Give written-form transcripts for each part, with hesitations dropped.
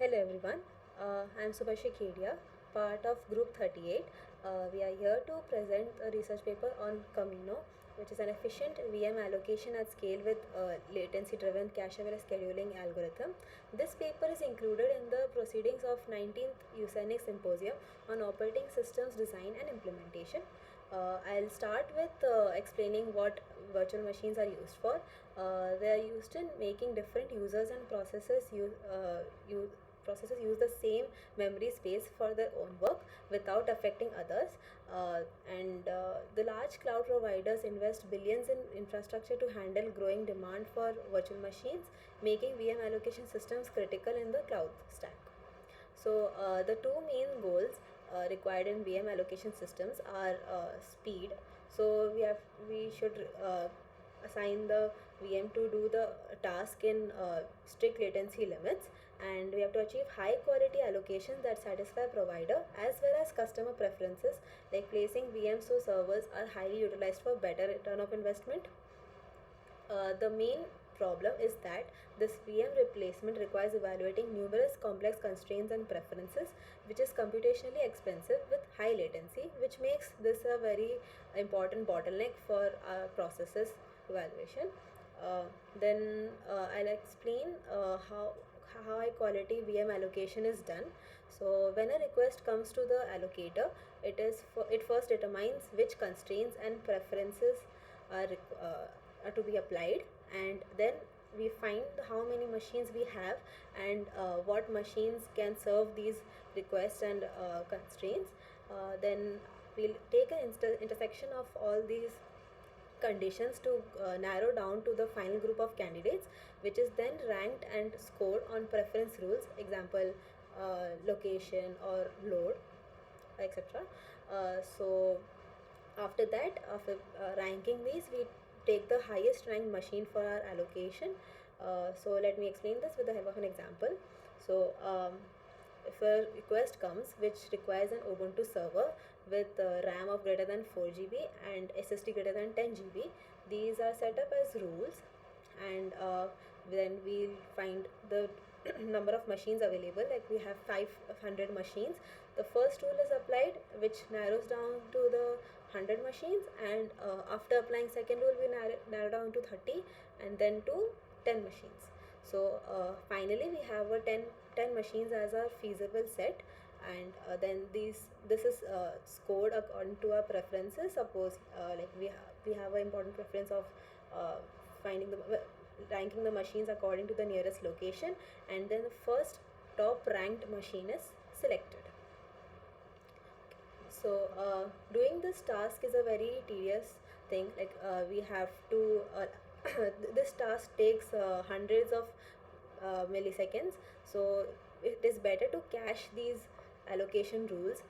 Hello everyone, I'm Subhashi Kedia, part of Group 38. We are here to present a research paper on Kamino, which is an efficient VM allocation at scale with latency driven cache aware scheduling algorithm. This paper is included in the proceedings of 19th USANIC Symposium on Operating Systems Design and Implementation. I'll start with explaining what virtual machines are used for. They are used in making different users and processes use the same memory space for their own work without affecting others. And the large cloud providers invest billions in infrastructure to handle growing demand for virtual machines, making VM allocation systems critical in the cloud stack. So the two main goals required in VM allocation systems are speed. So we should assign the VM to do the task in strict latency limits, and we have to achieve high quality allocations that satisfy provider as well as customer preferences, like placing VMs so servers are highly utilized for better return of investment. The main problem is that this VM replacement requires evaluating numerous complex constraints and preferences, which is computationally expensive with high latency, which makes this a very important bottleneck for our processes evaluation. Then I'll explain how high quality VM allocation is done. So when a request comes to the allocator, it first determines which constraints and preferences are, to be applied, and then we find how many machines we have and what machines can serve these requests and constraints. Then we'll take an intersection of all these conditions to narrow down to the final group of candidates, which is then ranked and scored on preference rules, example location or load, etc. So after that, after ranking these, we take the highest ranked machine for our allocation. So let me explain this with the help of an example. So if a request comes which requires an Ubuntu server with RAM of greater than 4 GB and SSD greater than 10 GB, these are set up as rules, and then we'll find the number of machines available. Like we have 500 machines. The first rule is applied, which narrows down to the 100 machines, and after applying second rule, we narrow down to 30, and then to 10 machines. So finally we have a 10 machines as our feasible set, and then this is scored according to our preferences. Suppose like we have an important preference of finding the ranking the machines according to the nearest location, and then the first top ranked machine is selected. So doing this task is a very tedious thing. Like we have to this task takes hundreds of milliseconds. So it is better to cache these allocation rules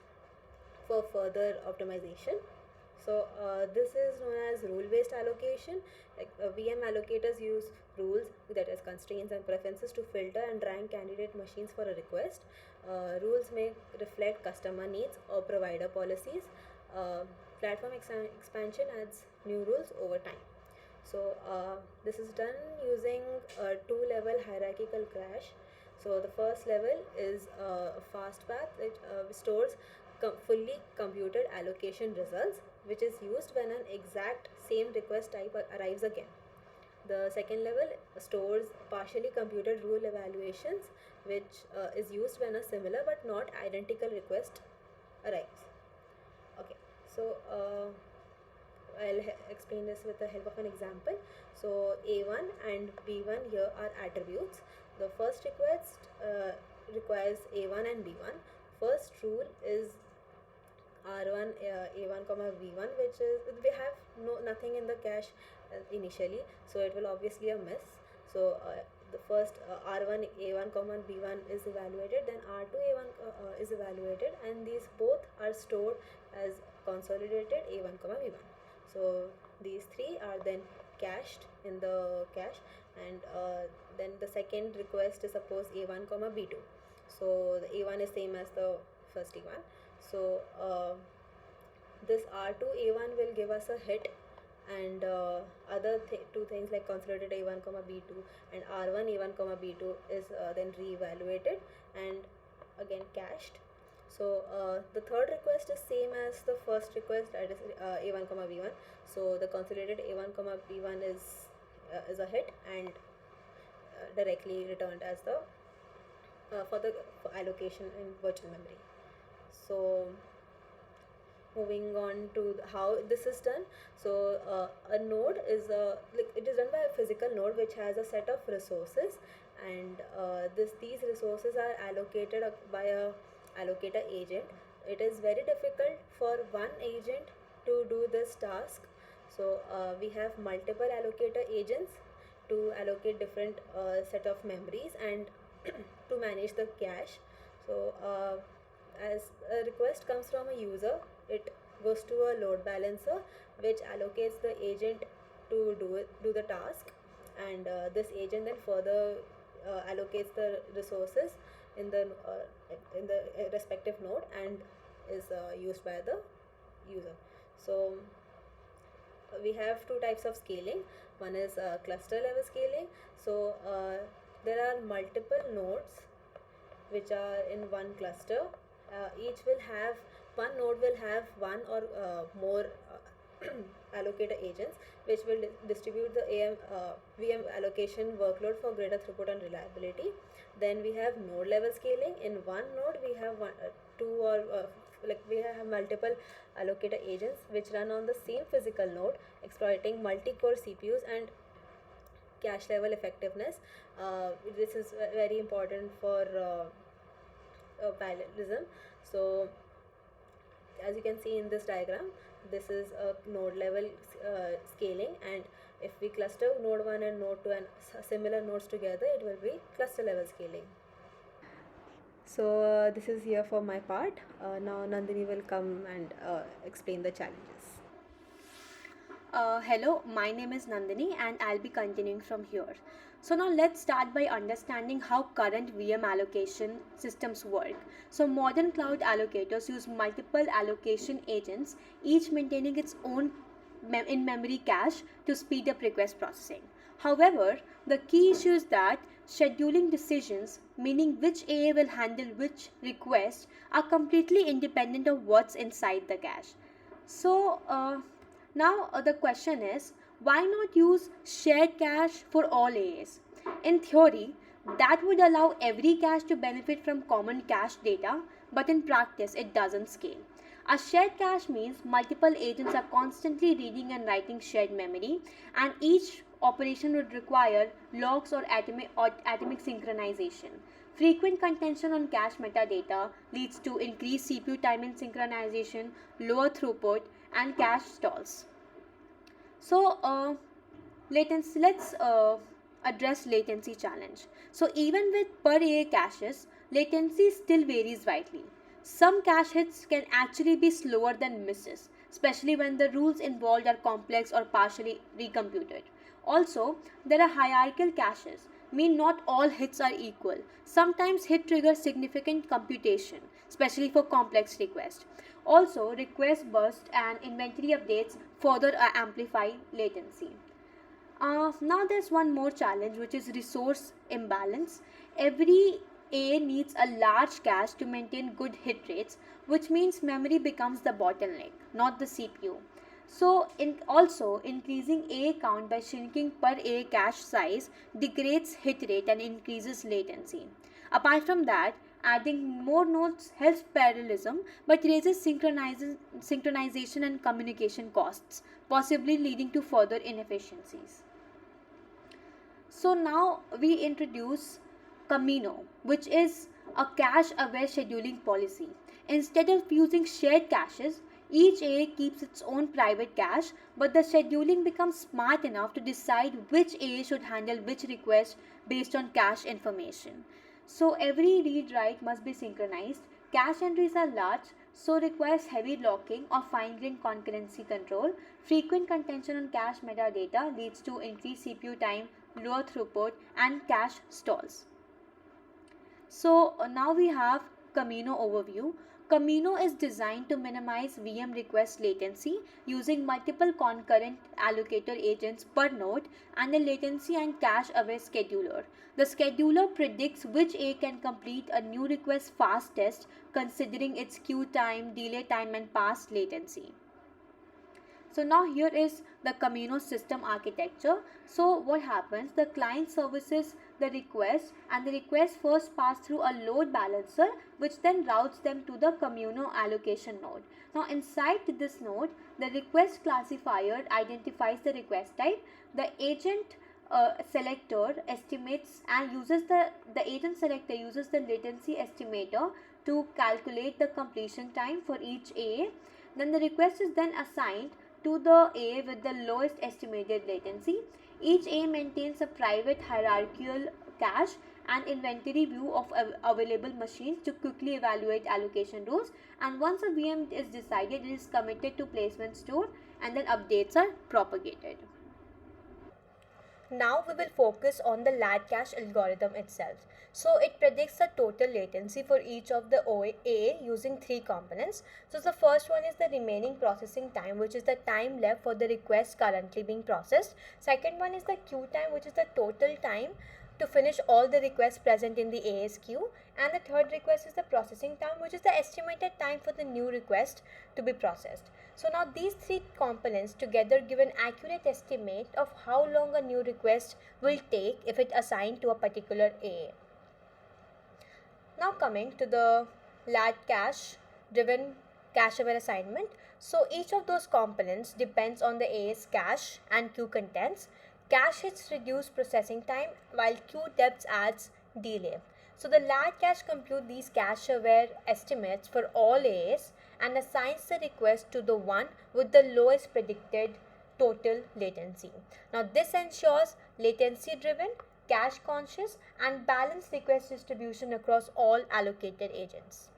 for further optimization. So this is known as rule-based allocation. Like VM allocators use rules, that is constraints and preferences, to filter and rank candidate machines for a request. Rules may reflect customer needs or provider policies. Platform expansion adds new rules over time. So this is done using a two-level hierarchical cache. So the first level is a fast path. It stores fully computed allocation results, which is used when an exact same request type arrives again. The second level stores partially computed rule evaluations, which is used when a similar but not identical request arrives. Okay, so I'll explain this with the help of an example. So A1 and B1 here are attributes. The first request requires A1 and B1. First rule is R1 A1 comma B1, which is we have nothing in the cache initially, so it will obviously a miss. So the first R1 A1 comma B1 is evaluated, then R2 A1 is evaluated, and these both are stored as consolidated A1 comma B1. So these three are then cached in the cache, and then the second request is suppose A1 comma B2. So the A1 is same as the first A1. So this R2 A1 will give us a hit and two things like consolidated A1 comma B2 and R1 A1 comma B2 is then re-evaluated and again cached. So the third request is same as the first request, that is A1 comma B1. So the consolidated A1 comma B1 is a hit and directly returned as the for allocation in virtual memory. So moving on to how this is done. So a node is it is done by a physical node which has a set of resources, and these resources are allocated by a allocator agent. It is very difficult for one agent to do this task. So we have multiple allocator agents to allocate different set of memories and to manage the cache. So as a request comes from a user, it goes to a load balancer which allocates the agent to do the task, and this agent then further allocates the resources in the respective node and is used by the user. So we have two types of scaling. One is cluster level scaling. So there are multiple nodes which are in one cluster. Each will have one node will have one or more allocator agents which will distribute the VM allocation workload for greater throughput and reliability. Then we have node level scaling. In one node we have two or we have multiple allocator agents which run on the same physical node, exploiting multi-core CPUs and cache level effectiveness. This is very important for parallelism. So as you can see in this diagram, this is a node level scaling, and if we cluster node 1 and node 2 and similar nodes together, it will be cluster level scaling. So this is here for my part. Now Nandini will come and explain the challenges. Hello, my name is Nandini and I'll be continuing from here. So now let's start by understanding how current VM allocation systems work. So modern cloud allocators use multiple allocation agents, each maintaining its own in-memory cache to speed up request processing. However, the key issue is that scheduling decisions, meaning which AA will handle which request, are completely independent of what's inside the cache. So now the question is, why not use shared cache for all AAs? In theory, that would allow every cache to benefit from common cache data, but in practice it doesn't scale. A shared cache means multiple agents are constantly reading and writing shared memory, and each operation would require logs or atomic synchronization. Frequent contention on cache metadata leads to increased CPU time in synchronization, lower throughput, and cache stalls. So let's address latency challenge. So even with per AA caches, latency still varies widely. Some cache hits can actually be slower than misses, especially when the rules involved are complex or partially recomputed. Also, there are hierarchical caches, mean not all hits are equal. Sometimes hit triggers significant computation, especially for complex requests. Also, request bursts and inventory updates further amplify latency. Now there's one more challenge, which is resource imbalance. Every A needs a large cache to maintain good hit rates, which means memory becomes the bottleneck, not the CPU. So also increasing A count by shrinking per A cache size degrades hit rate and increases latency. Apart from that, adding more nodes helps parallelism but raises synchronization and communication costs, possibly leading to further inefficiencies. So now we introduce Kamino, which is a cache-aware scheduling policy. Instead of using shared caches, each AA keeps its own private cache, but the scheduling becomes smart enough to decide which AA should handle which request based on cache information. So every read-write must be synchronized. Cache entries are large, so requires heavy locking or fine-grained concurrency control. Frequent contention on cache metadata leads to increased CPU time, lower throughput, and cache stalls. So now we have Kamino overview. Kamino is designed to minimize VM request latency using multiple concurrent allocator agents per node and a latency and cache aware scheduler. The scheduler predicts which A can complete a new request fastest considering its queue time, delay time, and past latency. So now here is the Kamino system architecture. So what happens? The client services the request and the request first pass through a load balancer which then routes them to the Kamino allocation node. Now inside this node, the request classifier identifies the request type. The agent selector estimates and uses the agent selector uses the latency estimator to calculate the completion time for each A. Then the request is then assigned to the A with the lowest estimated latency. Each A maintains a private hierarchical cache and inventory view of available machines to quickly evaluate allocation rules, and once a VM is decided, it is committed to placement store and then updates are propagated. Now we will focus on the LatCache algorithm itself. So it predicts the total latency for each of the A using three components. So the first one is the remaining processing time, which is the time left for the request currently being processed. Second one is the queue time, which is the total time to finish all the requests present in the A's queue. And the third request is the processing time, which is the estimated time for the new request to be processed. So now these three components together give an accurate estimate of how long a new request will take if it assigned to a particular A. Now coming to the LatCache driven cache aware assignment. So each of those components depends on the A's cache and queue contents. Cache hits reduce processing time while queue depth adds delay. So the LatCache compute these cache aware estimates for all A's and assigns the request to the one with the lowest predicted total latency. Now this ensures latency driven, cache conscious and balanced request distribution across all allocated agents.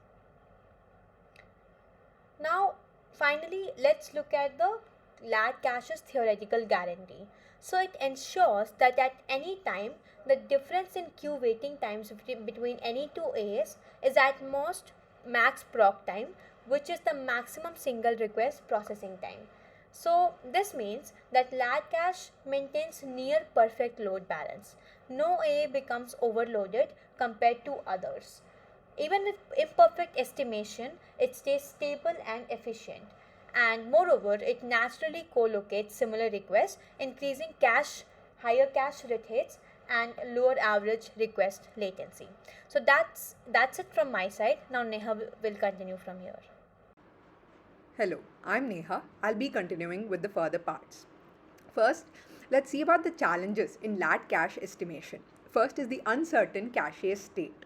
Now finally let's look at the LatCache's theoretical guarantee. So it ensures that at any time the difference in queue waiting times between any two A's is at most max proc time, which is the maximum single request processing time. So this means that LatCache maintains near perfect load balance. No A becomes overloaded compared to others. Even with imperfect estimation, it stays stable and efficient. And moreover, it naturally co-locates similar requests, increasing higher cache hits and lower average request latency. So that's it from my side. Now Neha will continue from here. Hello, I'm Neha. I'll be continuing with the further parts. First, let's see about the challenges in LatCache estimation. First is the uncertain cache state.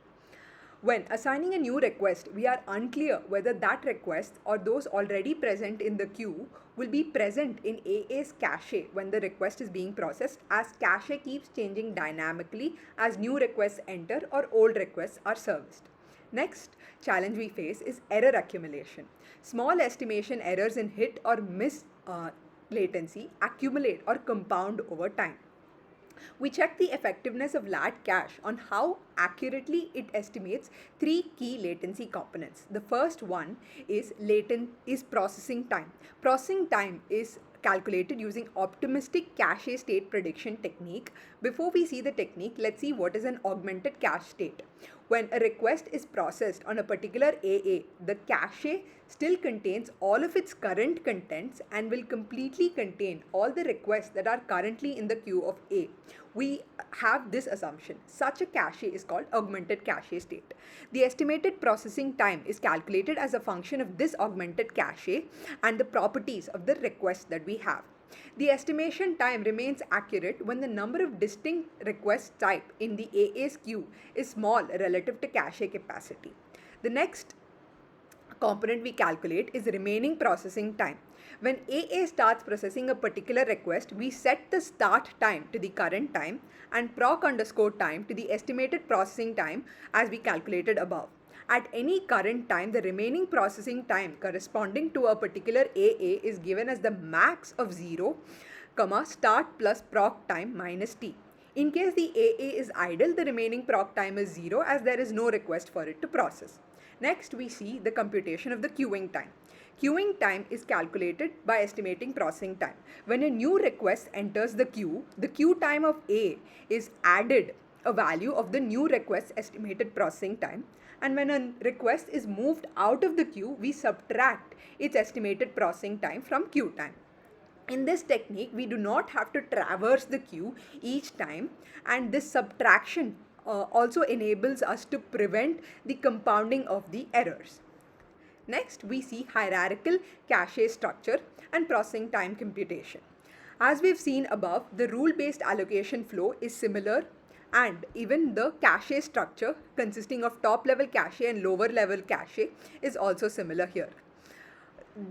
When assigning a new request, we are unclear whether that request or those already present in the queue will be present in AA's cache when the request is being processed, as cache keeps changing dynamically as new requests enter or old requests are serviced. Next challenge we face is error accumulation. Small estimation errors in hit or miss latency accumulate or compound over time. We check the effectiveness of LatCache on how accurately it estimates three key latency components. The first one is processing time. Processing time is calculated using optimistic cache state prediction technique. Before we see the technique, let's see what is an augmented cache state. When a request is processed on a particular AA, the cache still contains all of its current contents and will completely contain all the requests that are currently in the queue of A. We have this assumption. Such a cache is called augmented cache state. The estimated processing time is calculated as a function of this augmented cache and the properties of the request that we have. The estimation time remains accurate when the number of distinct request type in the AA's queue is small relative to cache capacity. The next component we calculate is remaining processing time. When AA starts processing a particular request, we set the start time to the current time and proc_time to the estimated processing time as we calculated above. At any current time, the remaining processing time corresponding to a particular AA is given as the max of 0, start plus proc time minus t. In case the AA is idle, the remaining proc time is 0 as there is no request for it to process. Next, we see the computation of the queuing time. Queuing time is calculated by estimating processing time. When a new request enters the queue time of A is added a value of the new request's estimated processing time, and when a request is moved out of the queue, we subtract its estimated processing time from queue time. In this technique, we do not have to traverse the queue each time, and this subtraction also enables us to prevent the compounding of the errors. Next, we see hierarchical cache structure and processing time computation. As we've seen above, the rule-based allocation flow is similar, and even the cache structure consisting of top-level cache and lower-level cache is also similar here.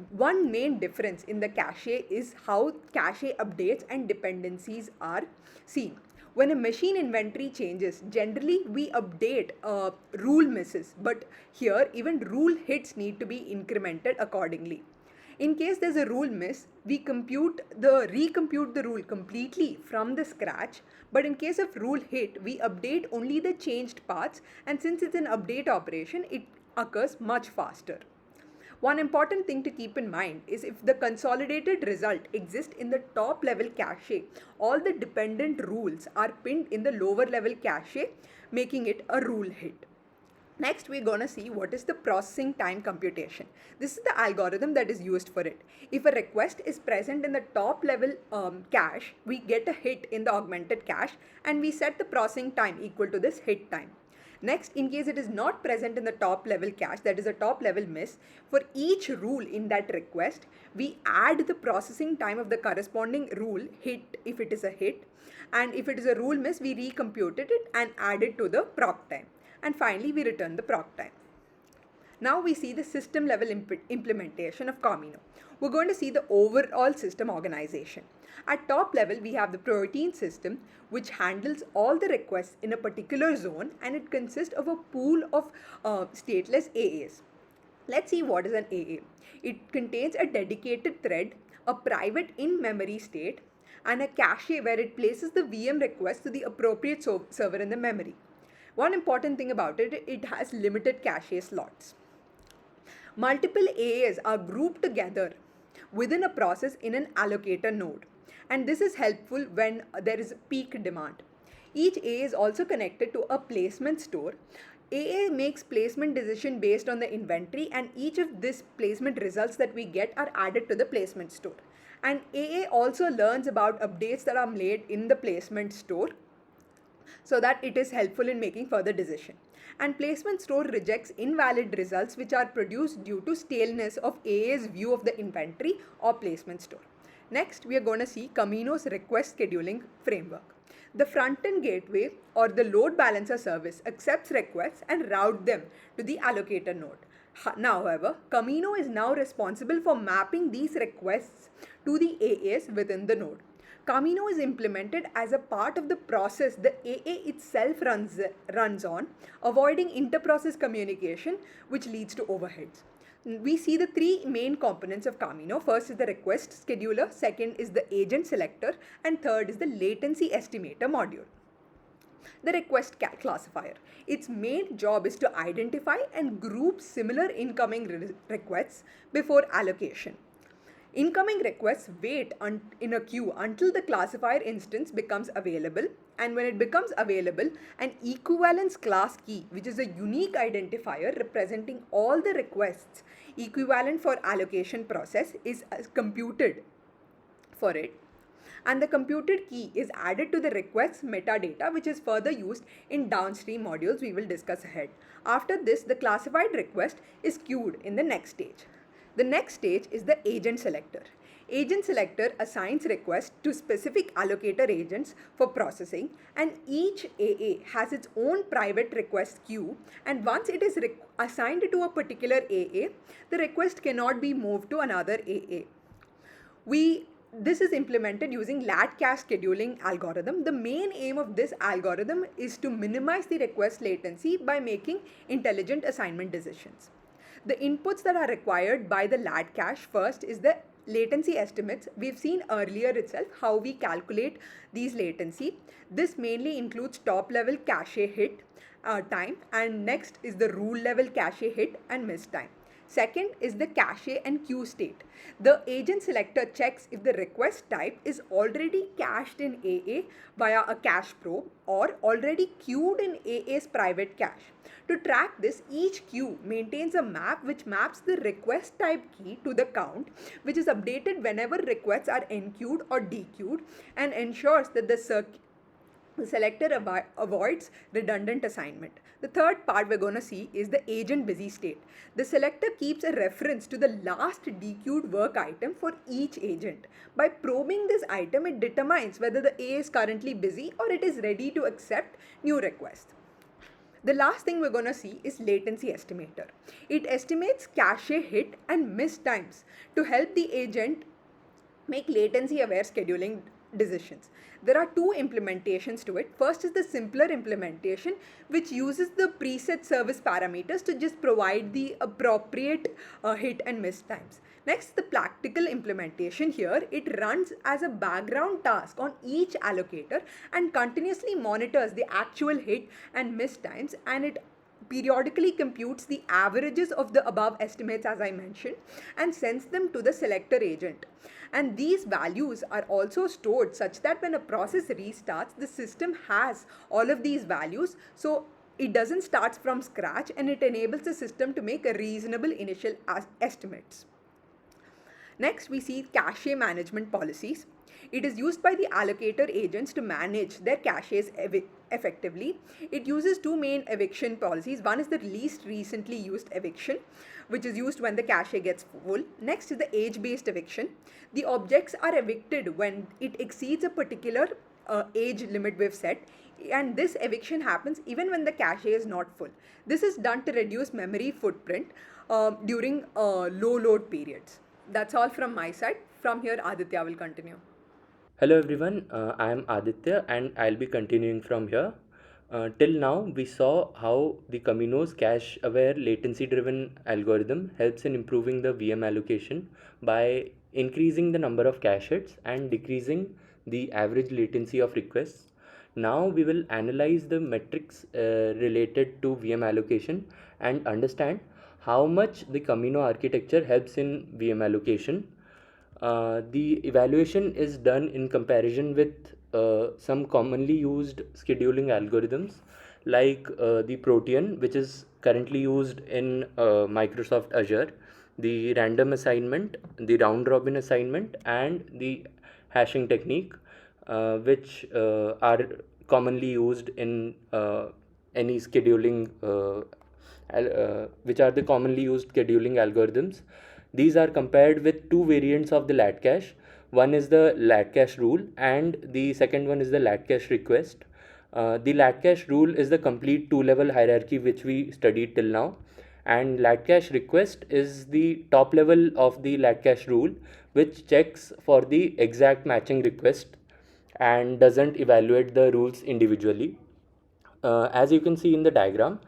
One main difference in the cache is how cache updates and dependencies are seen. When a machine inventory changes, generally we update rule misses, but here even rule hits need to be incremented accordingly. In case there's a rule miss, we recompute the rule completely from the scratch, but in case of rule hit, we update only the changed paths, and since it's an update operation, it occurs much faster. One important thing to keep in mind is if the consolidated result exists in the top level cache, all the dependent rules are pinned in the lower level cache, making it a rule hit. Next, we're going to see what is the processing time computation. This is the algorithm that is used for it. If a request is present in the top level cache, we get a hit in the augmented cache, and we set the processing time equal to this hit time. Next, in case it is not present in the top level cache, that is a top level miss, for each rule in that request, we add the processing time of the corresponding rule hit if it is a hit, and if it is a rule miss, we recomputed it and add it to the proc time. And finally, we return the proc time. Now we see the system level implementation of Kamino. We're going to see the overall system organization. At top level, we have the protein system, which handles all the requests in a particular zone, and it consists of a pool of stateless AAs. Let's see what is an AA. It contains a dedicated thread, a private in-memory state, and a cache where it places the VM request to the appropriate server in the memory. One important thing about it, it has limited cache slots. Multiple AAs are grouped together within a process in an allocator node, and this is helpful when there is peak demand. Each AA is also connected to a placement store. AA makes placement decision based on the inventory, and each of these placement results that we get are added to the placement store. And AA also learns about updates that are made in the placement store, so that it is helpful in making further decision. And placement store rejects invalid results which are produced due to staleness of AA's view of the inventory or placement store. Next, we are going to see Kamino's request scheduling framework. The front-end gateway or the load balancer service accepts requests and routes them to the allocator node. Now, however, Kamino is now responsible for mapping these requests to the AAs within the node. Kamino is implemented as a part of the process the AA itself runs on, avoiding inter-process communication, which leads to overheads. We see the three main components of Kamino. First is the request scheduler, second is the agent selector, and third is the latency estimator module. The request classifier. Its main job is to identify and group similar incoming requests before allocation. Incoming requests wait in a queue until the classifier instance becomes available, and when it becomes available, an equivalence class key, which is a unique identifier representing all the requests equivalent for allocation process, is computed for it, and the computed key is added to the request's metadata, which is further used in downstream modules we will discuss ahead. After this, the classified request is queued in the next stage. The next stage is the agent selector. Agent selector assigns requests to specific allocator agents for processing, and each AA has its own private request queue, and once it is assigned to a particular AA, the request cannot be moved to another AA. This is implemented using LatCache scheduling algorithm. The main aim of this algorithm is to minimize the request latency by making intelligent assignment decisions. The inputs that are required by the LatCache first is the latency estimates. We've seen earlier itself how we calculate these latency. This mainly includes top level cache hit, time, and next is the rule level cache hit and miss time. Second is the cache and queue state. The agent selector checks if the request type is already cached in AA via a cache probe or already queued in AA's private cache. To track this, each queue maintains a map which maps the request type key to the count, which is updated whenever requests are enqueued or dequeued, and ensures that the selector avoids redundant assignment. The third part we're going to see is the agent busy state. The selector keeps a reference to the last dequeued work item for each agent. By probing this item, it determines whether the A is currently busy or it is ready to accept new requests. The last thing we're going to see is latency estimator. It estimates cache hit and miss times to help the agent make latency aware scheduling decisions. There are two implementations to it. First is the simpler implementation, which uses the preset service parameters to just provide the appropriate hit and miss times. Next, the practical implementation. Here, it runs as a background task on each allocator and continuously monitors the actual hit and miss times, and it periodically computes the averages of the above estimates as I mentioned and sends them to the selector agent. And these values are also stored such that when a process restarts, the system has all of these values, so it doesn't start from scratch, and it enables the system to make a reasonable initial estimates. Next, we see cache management policies. It is used by the allocator agents to manage their caches effectively. It uses two main eviction policies. One is the least recently used eviction, which is used when the cache gets full. Next is the age-based eviction. The objects are evicted when it exceeds a particular age limit we've set, and this eviction happens even when the cache is not full. This is done to reduce memory footprint during low load periods. That's all from my side. From here, Aditya will continue. Hello everyone, I am Aditya and I'll be continuing from here. Till now, we saw how the Kamino's cache-aware latency-driven algorithm helps in improving the VM allocation by increasing the number of cache hits and decreasing the average latency of requests. Now we will analyze the metrics related to VM allocation and understand how much the Kamino architecture helps in VM allocation. The evaluation is done in comparison with some commonly used scheduling algorithms like the Protean, which is currently used in Microsoft Azure, the random assignment, the round robin assignment, and the hashing technique, which are commonly used in any scheduling, which are the commonly used scheduling algorithms. These are compared with two variants of the LatCache. One is the LatCache rule and the second one is the LatCache request. The LatCache rule is the complete two-level hierarchy which we studied till now, and LatCache request is the top level of the LatCache rule, which checks for the exact matching request and doesn't evaluate the rules individually. As you can see in the diagram,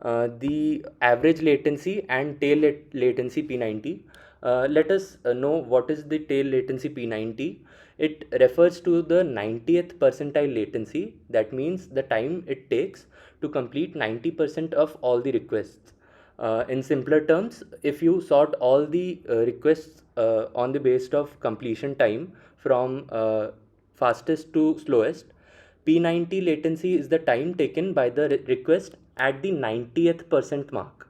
the average latency and tail latency P90. Let us know what is the tail latency P90. It refers to the 90th percentile latency. That means the time it takes to complete 90% of all the requests. In simpler terms, if you sort all the requests on the basis of completion time from fastest to slowest, P90 latency is the time taken by the request at the 90th percent mark.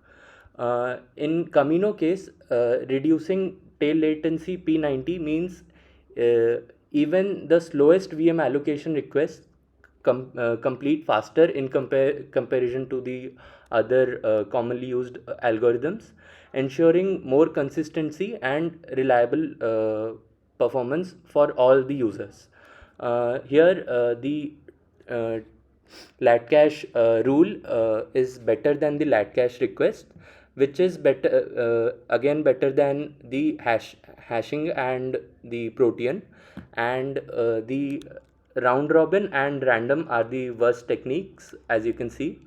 In Kamino case, reducing tail latency P90 means even the slowest VM allocation requests complete faster in comparison to the other commonly used algorithms, ensuring more consistency and reliable performance for all the users. Here, the LatCache rule is better than the LatCache request, which is again better than the hashing and the Protean, and the round robin and random are the worst techniques, as you can see.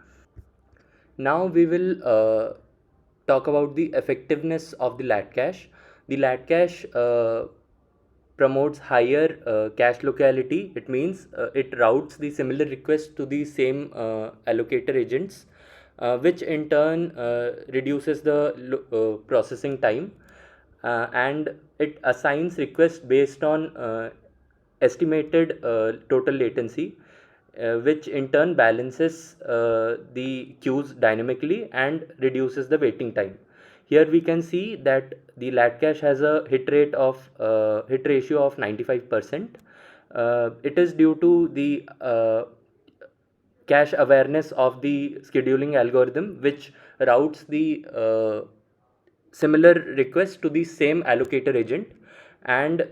Now we will talk about the effectiveness of the LatCache. The LatCache promotes higher cache locality. It means it routes the similar requests to the same allocator agents, which in turn reduces the processing time, and it assigns requests based on estimated total latency, which in turn balances the queues dynamically and reduces the waiting time. Here we can see that the LatCache has a hit ratio of 95%. It is due to the cache awareness of the scheduling algorithm, which routes the similar request to the same allocator agent. And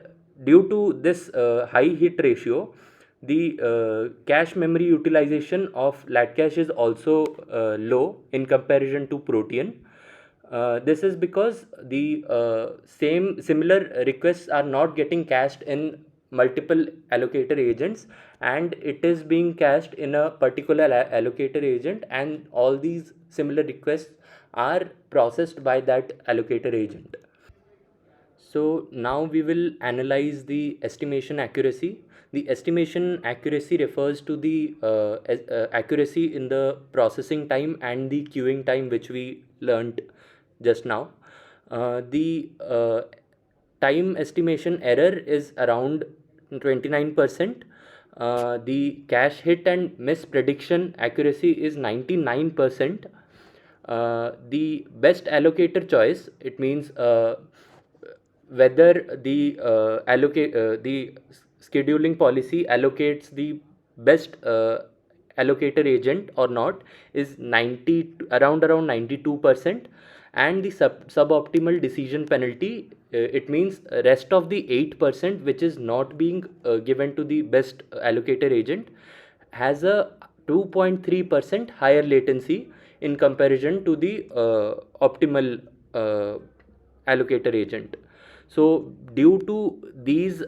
due to this high hit ratio, the cache memory utilization of LatCache is also low in comparison to Protean. This is because the same similar requests are not getting cached in multiple allocator agents, and it is being cached in a particular allocator agent, and all these similar requests are processed by that allocator agent. So now we will analyze the estimation accuracy. The estimation accuracy refers to the accuracy in the processing time and the queuing time, which we learnt just now. The time estimation error is around 29%. The cache hit and miss prediction accuracy is 99%. The best allocator choice, it means whether the scheduling policy allocates the best allocator agent or not, is 90 around 92%. And the suboptimal decision penalty, it means rest of the 8% which is not being given to the best allocator agent, has a 2.3% higher latency in comparison to the optimal allocator agent. So due to these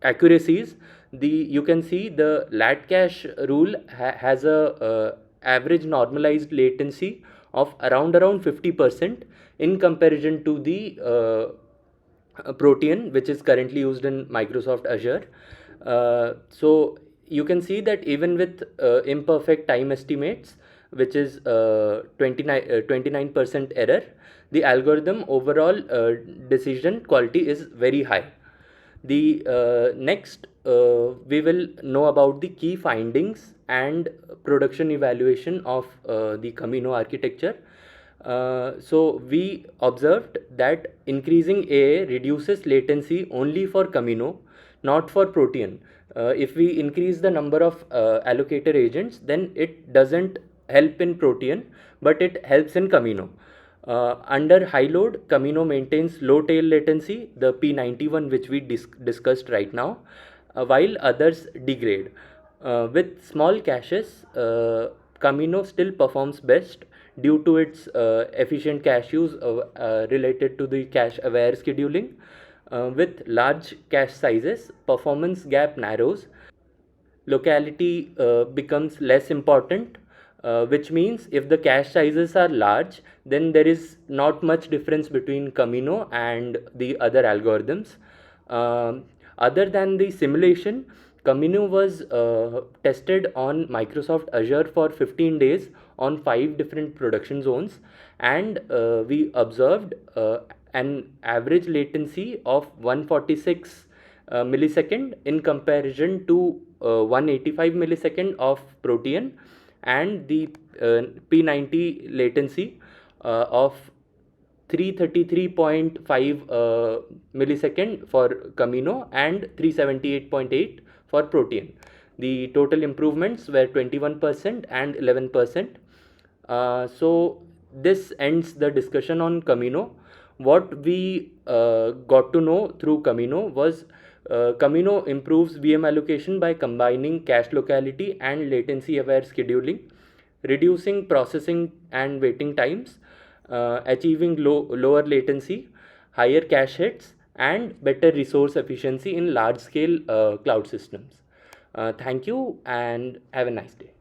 accuracies, you can see the LatCache rule has a average normalized latency of around 50% in comparison to the Protean, which is currently used in Microsoft Azure. So you can see that even with imperfect time estimates, which is 29% error, the algorithm overall decision quality is very high. The next, we will know about the key findings and production evaluation of the Kamino architecture. So we observed that increasing AA reduces latency only for Kamino, not for Protean. If we increase the number of allocator agents, then it doesn't help in Protean, but it helps in Kamino. Under high load, Kamino maintains low tail latency, the P91 which we discussed right now, while others degrade. With small caches, Kamino still performs best due to its efficient cache use related to the cache aware scheduling. With large cache sizes, performance gap narrows, locality becomes less important, which means if the cache sizes are large, then there is not much difference between Kamino and the other algorithms. Other than the simulation, Kamino was tested on Microsoft Azure for 15 days on 5 different production zones, and we observed an average latency of 146 millisecond in comparison to 185 millisecond of Protean, and the P90 latency of 333.5 millisecond for Kamino and 378.8 for Protean. The total improvements were 21% and 11%. So this ends the discussion on Kamino. What we got to know through Kamino was Kamino improves VM allocation by combining cache locality and latency aware scheduling, reducing processing and waiting times, achieving lower latency, higher cache hits, and better resource efficiency in large scale cloud systems. Thank you and have a nice day.